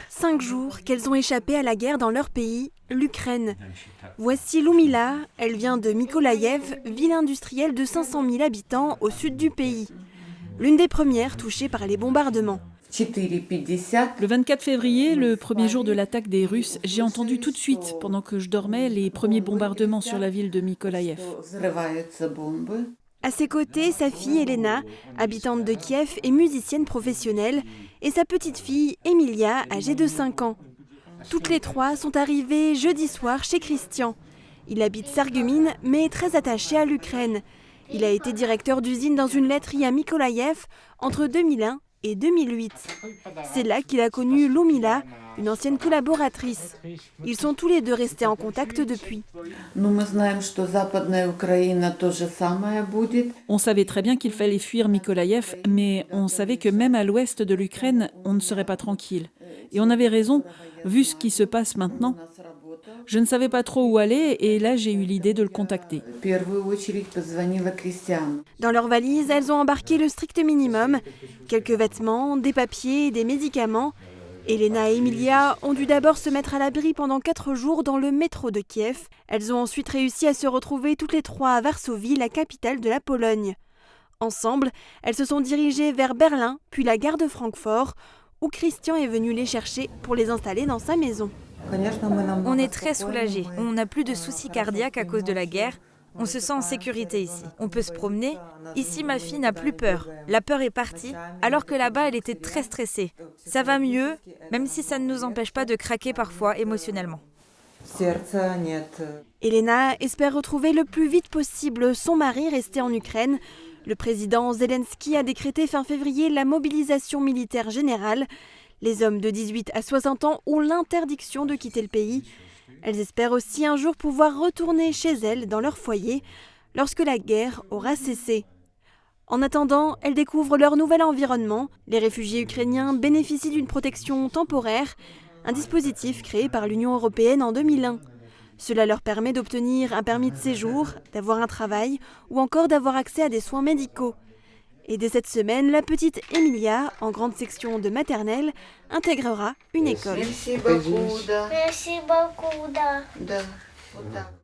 5 jours qu'elles ont échappé à la guerre dans leur pays, l'Ukraine. Voici Loumila, elle vient de Mykolaïev, ville industrielle de 500 000 habitants au sud du pays. L'une des premières touchées par les bombardements. Le 24 février, le premier jour de l'attaque des Russes, j'ai entendu tout de suite, pendant que je dormais, les premiers bombardements sur la ville de Mykolaïev. À ses côtés, sa fille Elena, habitante de Kiev et musicienne professionnelle, et sa petite fille Emilia, âgée de 5 ans. Toutes les trois sont arrivées jeudi soir chez Christian. Il habite Sarreguemines, mais est très attaché à l'Ukraine. Il a été directeur d'usine dans une laiterie à Mykolaïev entre 2001 et 2008. C'est là qu'il a connu Loumila, une ancienne collaboratrice. Ils sont tous les deux restés en contact depuis. On savait très bien qu'il fallait fuir Mykolaïev, mais on savait que même à l'ouest de l'Ukraine, on ne serait pas tranquille. Et on avait raison, vu ce qui se passe maintenant. Je ne savais pas trop où aller et là j'ai eu l'idée de le contacter. Dans leur valise, elles ont embarqué le strict minimum, quelques vêtements, des papiers, des médicaments. Elena et Emilia ont dû d'abord se mettre à l'abri pendant 4 jours dans le métro de Kiev. Elles ont ensuite réussi à se retrouver toutes les trois à Varsovie, la capitale de la Pologne. Ensemble, elles se sont dirigées vers Berlin, puis la gare de Francfort, où Christian est venu les chercher pour les installer dans sa maison. On est très soulagés. On n'a plus de soucis cardiaques à cause de la guerre. On se sent en sécurité ici. On peut se promener. Ici, ma fille n'a plus peur. La peur est partie, alors que là-bas, elle était très stressée. Ça va mieux, même si ça ne nous empêche pas de craquer parfois émotionnellement. Elena espère retrouver le plus vite possible son mari resté en Ukraine. Le président Zelensky a décrété fin février la mobilisation militaire générale. Les hommes de 18 à 60 ans ont l'interdiction de quitter le pays. Elles espèrent aussi un jour pouvoir retourner chez elles dans leur foyer lorsque la guerre aura cessé. En attendant, elles découvrent leur nouvel environnement. Les réfugiés ukrainiens bénéficient d'une protection temporaire, un dispositif créé par l'Union européenne en 2001. Cela leur permet d'obtenir un permis de séjour, d'avoir un travail ou encore d'avoir accès à des soins médicaux. Et dès cette semaine, la petite Emilia, en grande section de maternelle, intégrera une école. Merci beaucoup.